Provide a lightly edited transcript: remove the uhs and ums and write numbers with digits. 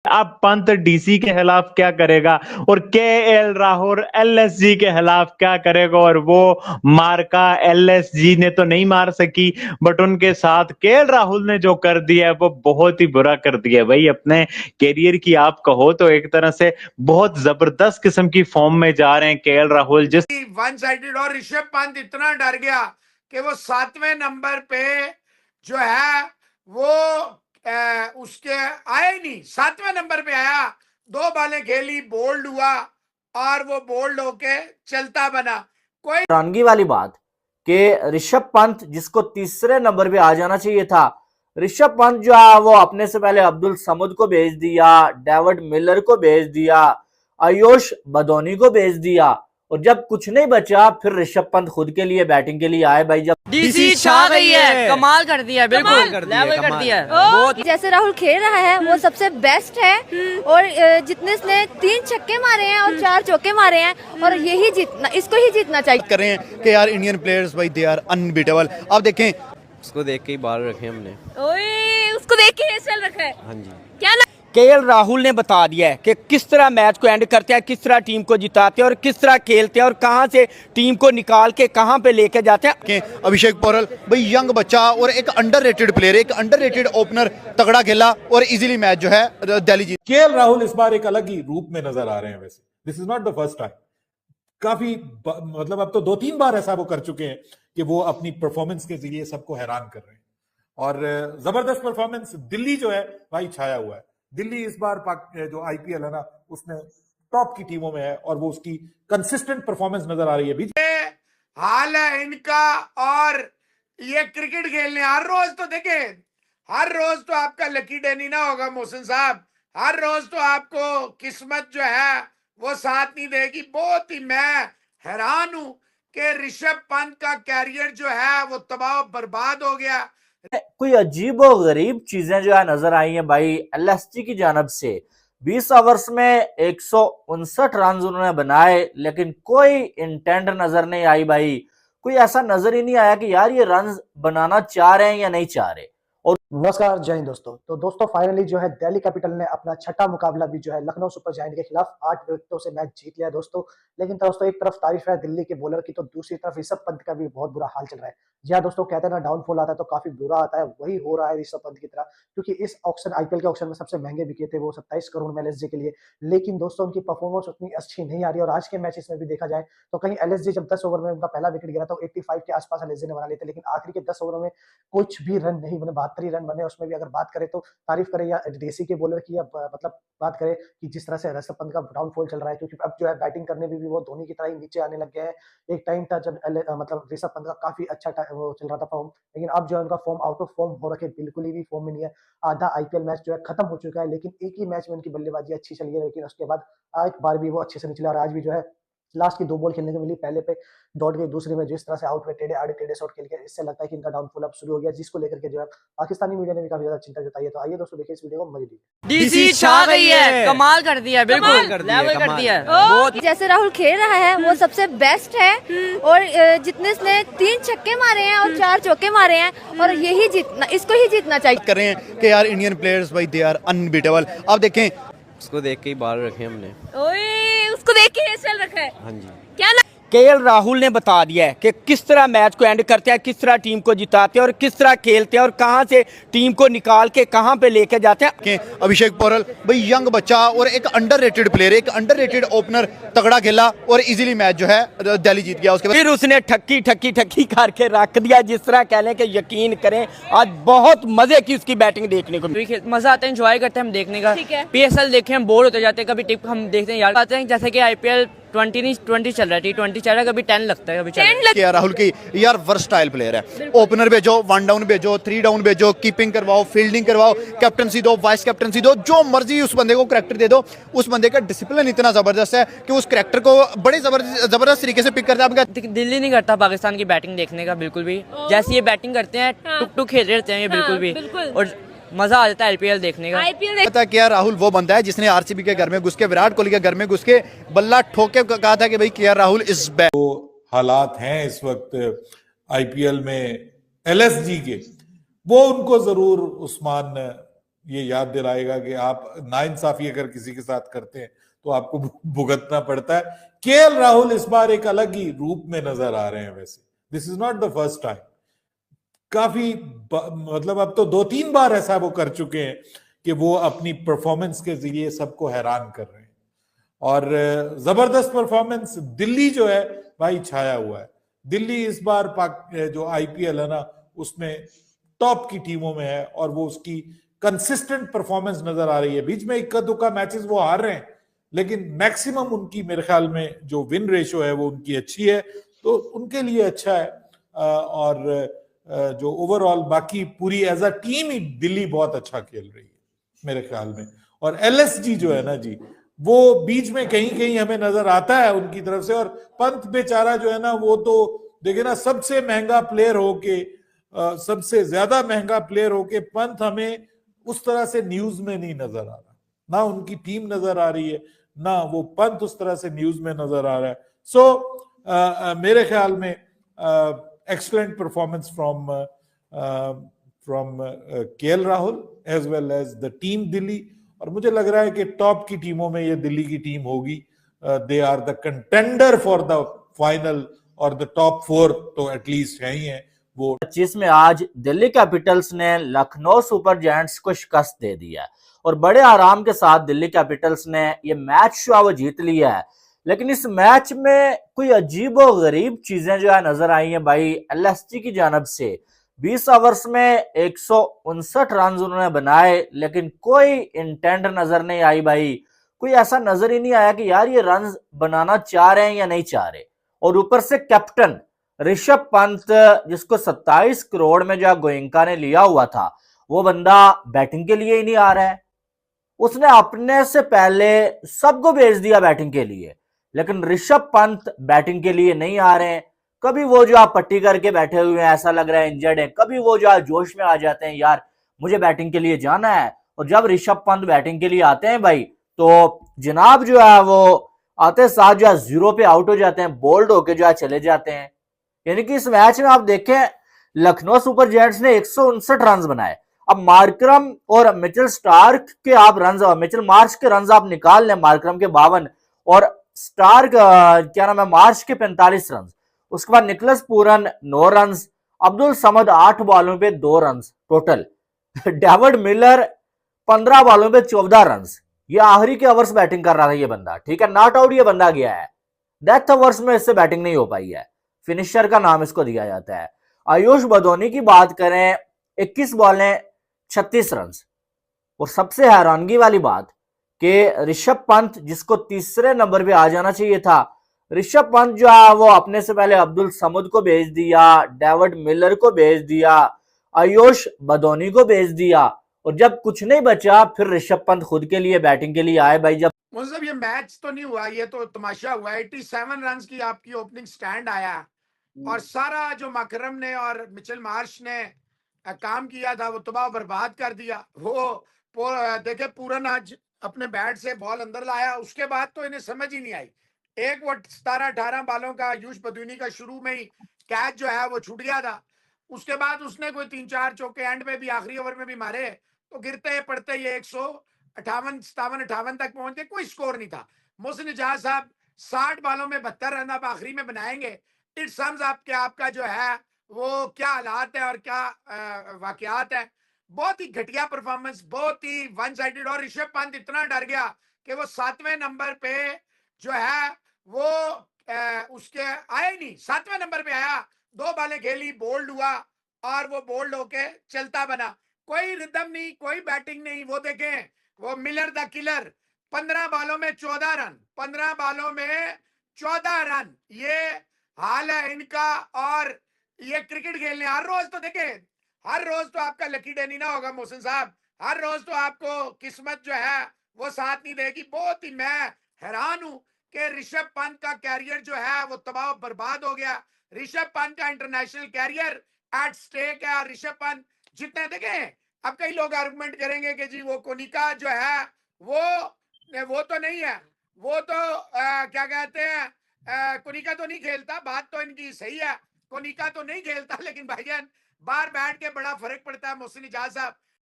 अब पंत डीसी के खिलाफ क्या करेगा और केएल राहुल एलएसजी के खिलाफ क्या करेगा। और वो मार्का एलएसजी ने तो नहीं मार सकी, बट उनके साथ केएल राहुल ने जो कर दिया है वो बहुत ही बुरा कर दिया भाई। अपने कैरियर की आप कहो तो एक तरह से बहुत जबरदस्त किस्म की फॉर्म में जा रहे हैं केएल राहुल। जिस वन साइडेड और ऋषभ पंत इतना डर गया कि वो 7वें नंबर पे जो है वो उसके आया ही नहीं, 7वें नंबर पे आया, 2 बालें खेली, बोल्ड हुआ और वो बोल्ड होके चलता बना। कोई हैरानगी वाली बात कि ऋषभ पंत जिसको तीसरे नंबर पे आ जाना चाहिए था, ऋषभ पंत जो है वो अपने से पहले अब्दुल समद को भेज दिया, डेविड मिलर को भेज दिया, आयुष बदौनी को भेज दिया, और जब कुछ नहीं बचा फिर ऋषभ पंत खुद के लिए बैटिंग के लिए आए। भाई जब डीसी छा गई है, कमाल कर दिया, बिल्कुल लेवल कर दिया। बहुत जैसे राहुल खेल रहा है वो सबसे बेस्ट है, और जितने इसने 3 छक्के मारे हैं और 4 चौके मारे हैं, और यही जीतना, इसको ही जीतना चाहिए। कर रहे हैं कि यार इंडियन प्लेयर्स भाई दे आर अनबीटेबल। आप देखें, उसको देख के ही बाल रखे हमने। ओए उसको देख के हेयर रखा है। हाँ जी, क्या केएल राहुल ने बता दिया है कि किस तरह मैच को एंड करते हैं, किस तरह टीम को जिताते हैं और किस तरह खेलते हैं और कहां से टीम को निकाल के कहां पे लेके जाते हैं। कि अभिषेक पोरल भाई यंग बच्चा और एक अंडररेटेड प्लेयर, एक अंडररेटेड ओपनर, तगड़ा खेला और इजीली मैच जो है दिल्ली जीत। केएल राहुल इस बार एक अलग ही रूप में नजर आ रहे हैं। वैसे this is not the first time, काफी मतलब अब तो 2-3 बार ऐसा वो कर चुके हैं कि वो अपनी परफॉर्मेंस के जरिए सबको हैरान कर रहे हैं, और जबरदस्त परफॉर्मेंस। दिल्ली जो है भाई छाया हुआ है। दिल्ली इस बार जो आईपीएल है ना उसमें टॉप की टीमों में है, और वो उसकी कंसिस्टेंट परफॉर्मेंस नजर आ रही है। हाल है इनका, और ये क्रिकेट खेलने हर रोज तो देखे, हर रोज तो आपका लकी डे नहीं ना होगा मोहसिन साहब, हर रोज तो आपको किस्मत जो है वो साथ नहीं देगी। बहुत ही मैं हैरान हूं कि ऋषभ पंत का कैरियर जो है वो तबाह बर्बाद हो गया। कोई अजीब और गरीब चीजें जो है नजर आई हैं भाई एलएसजी की जानब से। 20 ओवर्स में 159 रन उन्होंने बनाए, लेकिन कोई इंटेंट नजर नहीं आई भाई। कोई ऐसा नजर ही नहीं आया कि यार ये रन बनाना चाह रहे हैं या नहीं चाह रहे। और नमस्कार, जय हिंद दोस्तों। तो दोस्तों फाइनली जो है दिल्ली कैपिटल ने अपना छठा मुकाबला भी जो है लखनऊ सुपर जायंट के खिलाफ 8 विकेटों से मैच जीत लिया दोस्तों। लेकिन दोस्तों एक तरफ तारीफ है दिल्ली के बॉलर की, तो दूसरी तरफ ऋषभ पंत का भी बहुत बुरा हाल चल रहा है। जी हाँ दोस्तों, कहते हैं ना डाउनफॉल आता है तो काफी बुरा आता है, वही हो रहा है ऋषभ पंत की तरह। क्योंकि इस ऑक्शन आईपीएल के ऑक्शन में सबसे महंगे बिके थे वो 27 करोड़ में एलएसजी के लिए, लेकिन दोस्तों उनकी परफॉर्मेंस उतनी अच्छी नहीं आ रही। और आज के मैचेस में भी देखा जाए तो कहीं एलएसजी जब 10 ओवर में उनका पहला विकेट गिरा तो 85 के आसपास एलएसजी ने बना लिए थे, लेकिन आखिरी के 10 ओवरों में कुछ भी रन नहीं बने, 72 रन बने। उसमें भी अगर बात करें तो तारीफ करें या डीसी के बॉलर की, या मतलब बात करें कि जिस तरह से ऋषभ पंत का डाउनफॉल चल रहा है, क्योंकि अब जो है बैटिंग करने में भी वो धोनी की तरह ही नीचे आने लग गए हैं। एक टाइम था जब मतलब ऋषभ पंत का काफी अच्छा वो चल रहा था फॉर्म, लेकिन अब जो है उनका फॉर्म आउट ऑफ फॉर्म हो रखे, बिल्कुल ही भी फॉर्म में नहीं है। आधा आईपीएल मैच जो है खत्म हो चुका है, लेकिन एक ही मैच में उनकी बल्लेबाजी अच्छी चली है, लेकिन उसके बाद एक बार भी वो अच्छे से नहीं चला। और आज भी जो है लास्ट की 2 बॉल खेलने को मिली, पहले पे दौड़ गई, दूसरे में जिस तरह से आउट में टेढ़े आड़े टेढ़े शॉट खेल के, इससे लगता है कि इनका डाउनफॉल अब शुरू हो गया, जिसको लेकर के जो है पाकिस्तानी मीडिया ने भी काफी ज्यादा चिंता जताई है। तो आइए दोस्तों देखिए इस वीडियो को मजे लीजिए। डीसी छा गई है, कमाल कर दिया, बिल्कुल लेवल कर दिया। बहुत जैसे राहुल खेल रहा है वो सबसे बेस्ट है, और जितने इसने 3 छक्के मारे हैं और 4 चौके मारे हैं, और यही जीतना, इसको ही जीतना चाहिए। कर रहे हैं कि यार इंडियन प्लेयर्स भाई दे आर अनबीटेबल। आप देखें, उसको देख के ही बाल रखे हमने। ओए उसको देख के हेयर रखा है। हाँ जी, क्या केएल राहुल ने बता दिया है कि किस तरह मैच को एंड करते हैं, किस तरह टीम को जिताते हैं और किस तरह खेलते हैं और कहां से टीम को निकाल के कहां पे लेके जाते हैं। कि अभिषेक पोरल भाई यंग बच्चा और एक अंडररेटेड प्लेयर, एक अंडररेटेड ओपनर, तगड़ा खेला और इजीली मैच जो है दिल्ली जीत गया। उसके बाद फिर उसने ठक्की ठक्की ठक्की करके रख दिया। जिस तरह कह लें कि यकीन करें आज बहुत मजे की उसकी बैटिंग देखने को मिली। मजा आता है, एंजॉय करते हैं हम देखने का। पीएसएल देखे हम बोर होते जाते हैं, कभी टिप हम देखते हैं यार आते हैं, जैसे कि आईपीएल 20 चल रहा है, T20 चल रहा है, कभी 10 लगता है, कभी 10 राहुल की यार वर्सटाइल प्लेयर है। ओपनर भेजो, 1 डाउन भेजो, 3 डाउन भेजो, कीपिंग करवाओ, फील्डिंग करवाओ, कैप्टनसी दो, वाइस कैप्टनसी दो, जो मर्जी उस बंदे को करैक्टर दे दो। उस बंदे का डिसिप्लिन इतना जबरदस्त है कि उस करैक्टर को बड़े जबरदस्त तरीके से पिक करता है। दिल ही नहीं करता पाकिस्तान की बैटिंग देखने का बिल्कुल भी। जैसे ये बैटिंग करते हैं टुक टुक खेल रहे रहते हैं ये बिल्कुल भी, और मजा आ जाता है आईपीएल देखने का। पता क्या राहुल वो बंदा है जिसने आरसीबी के घर में घुस के, विराट कोहली के घर में घुस के बल्ला ठोके कहा था कि भाई केएल राहुल इज बैक। तो हालात हैं इस वक्त आईपीएल में एलएसजी के, वो उनको जरूर उस्मान ये याद दिलाएगा कि आप नाइंसाफी अगर किसी के साथ करते हैं तो आपको भुगतना पड़ता है। केएल राहुल इस बार एक अलग ही रूप में नजर आ रहे हैं। वैसे this is not the first time, काफी मतलब अब तो 2-3 बार ऐसा वो कर चुके हैं कि वो अपनी परफॉर्मेंस के जरिए सबको हैरान कर रहे हैं। और जबरदस्त परफॉर्मेंस दिल्ली जो है भाई छाया हुआ है। दिल्ली इस बार जो आईपीएल है ना उसमें टॉप की टीमों में है और वो उसकी कंसिस्टेंट परफॉर्मेंस नजर आ रही है। बीच में इक्का दुक्का मैचेस वो हार रहे हैं लेकिन मैक्सिमम उनकी मेरे ख्याल में जो विन रेशो है वो उनकी अच्छी है, तो उनके लिए अच्छा है। और जो ओवरऑल बाकी पूरी एज अ टीम ही दिल्ली बहुत अच्छा खेल रही है मेरे ख्याल में। और एलएसजी जो है ना जी वो बीच में कहीं कहीं हमें नजर आता है उनकी तरफ से। और पंत बेचारा जो है ना वो तो देखिए ना सबसे महंगा प्लेयर होके सबसे ज्यादा महंगा प्लेयर होके पंत हमें उस तरह से न्यूज में नहीं नजर आ रहा, ना उनकी टीम नजर आ रही है ना वो पंत उस तरह से न्यूज में नजर आ रहा है। सो मेरे ख्याल में excellent performance from KL Rahul as well as the team Delhi. और मुझे लग रहा है कि टॉप की टीमों में ये दिल्ली की टीम होगी। They are the contender for the final और द टॉप 4 तो एटलीस्ट है ही है वो। 25 में आज दिल्ली कैपिटल्स ने लखनऊ सुपर जायंट्स को शिकस्त दे दिया और बड़े आराम के साथ दिल्ली कैपिटल्स ने ये मैच जो है वो जीत लिया है। लेकिन इस मैच में कोई अजीब और गरीब चीजें जो है नजर आई हैं भाई एलएसजी की जानब से। 20 ओवर्स में 159 रन उन्होंने बनाए लेकिन कोई इंटेंट नजर नहीं आई भाई। कोई ऐसा नजर ही नहीं आया कि यार ये रन बनाना चाह रहे हैं या नहीं चाह रहे। और ऊपर से कैप्टन ऋषभ पंत जिसको 27 करोड़ में जो गोयंका ने लिया हुआ था वो बंदा बैटिंग के लिए ही नहीं आ रहा है। उसने अपने से पहले सबको भेज दिया बैटिंग के लिए, लेकिन ऋषभ पंत बैटिंग के लिए नहीं आ रहे हैं। कभी वो जो आप पट्टी करके बैठे हुए हैं ऐसा लग रहा है इंजर्ड है, कभी वो जो जोश में आ जाते हैं यार मुझे बैटिंग के लिए जाना है। और जब ऋषभ पंत बैटिंग के लिए आते हैं भाई तो जनाब जो है वो आते साथ जो है 0 पे आउट हो जाते हैं, बोल्ड होके जो है चले जाते हैं। यानी कि इस मैच में आप देखें लखनऊ सुपर जायंट्स ने 159 रन बनाए। अब मार्करम और मिचेल स्टार्क के आप रन, मिचेल मार्श के रन आप निकाल लें, मार्करम के 52 और स्टार्क क्या नाम है मार्श के 45 रन। उसके बाद Nicholas Pooran 9 run, Abdul Samad 8 बॉलों पे 2 रन टोटल, डेविड मिलर 15 बॉलों पे 14 रन। ये आखिरी के ओवर्स बैटिंग कर रहा था ये बंदा, ठीक है, नॉट आउट ये बंदा गया है। डेथ ओवर्स में इससे बैटिंग नहीं हो पाई है, फिनिशर का नाम इसको दिया जाता है। आयुष बदोनी की बात करें 21 बॉलें 36 रन। और सबसे हैरानगी वाली बात कि ऋषभ पंत जिसको तीसरे नंबर पे आ जाना चाहिए था, ऋषभ पंत जो है वो अपने से पहले अब्दुल समद को भेज दिया, डेविड मिलर को भेज दिया, आयुष बदोनी को भेज दिया और जब कुछ नहीं बचा फिर ऋषभ पंत खुद के लिए बैटिंग के लिए आए भाई। जब मतलब ये मैच तो नहीं हुआ, ये तो तमाशा हुआ। 87 रन की आपकी ओपनिंग स्टैंड आया और सारा जो माकरम ने और मिचेल मार्श ने काम किया था वो तबाह बर्बाद कर दिया। वो देखे पूरन आज अपने बैट से बॉल अंदर लाया, उसके बाद तो इन्हें समझ ही नहीं आई। एक वो 17-18 बालों का आयुष बदूनी का शुरू में ही कैच जो है वो छूट गया था। उसके बाद उसने कोई 3-4 चौके एंड में भी आखिरी ओवर में भी मारे तो गिरते पड़ते ये 158 तक पहुंच गए, कोई स्कोर नहीं था। मोहसिन इजाज साहब 60 बालों में 72 रन आप आखिरी में बनाएंगे। इट सम्स अप कि आपका जो है वो क्या हालात है और क्या वाकयात है। बहुत ही घटिया परफॉर्मेंस, बहुत ही वन साइडेड। और ऋषभ पंत इतना डर गया कि वो 7वें नंबर पे जो है वो उसके आए नहीं, 7वें नंबर पे आया, 2 बालें खेली, बोल्ड हुआ और वो बोल्ड होके चलता बना। कोई रिदम नहीं, कोई बैटिंग नहीं। वो देखें वो मिलर द किलर 15 बालों में 14 रन, 15 बालों में 14 रन, ये हाल है इनका। और ये क्रिकेट खेलने हर रोज तो देखें, हर रोज तो आपका लकी डे नहीं ना होगा मोहसिन साहब, हर रोज तो आपको किस्मत जो है वो साथ नहीं देगी। बहुत ही मैं हैरान हूं कि ऋषभ पंत का कैरियर जो है वो तबाह बर्बाद हो गया। ऋषभ पंत का इंटरनेशनल कैरियर एट स्टेक है। और ऋषभ पंत जितने देखें, अब कई लोग आर्गुमेंट करेंगे कि जी वो कोनिका जो है वो तो नहीं है, वो तो क्या कहते हैं कोनिका तो नहीं खेलता। बात तो इनकी सही है, कोनिका तो नहीं खेलता, लेकिन भाईजान बाहर बैठ के बड़ा फर्क पड़ता है। मोहसिन इजाज साहब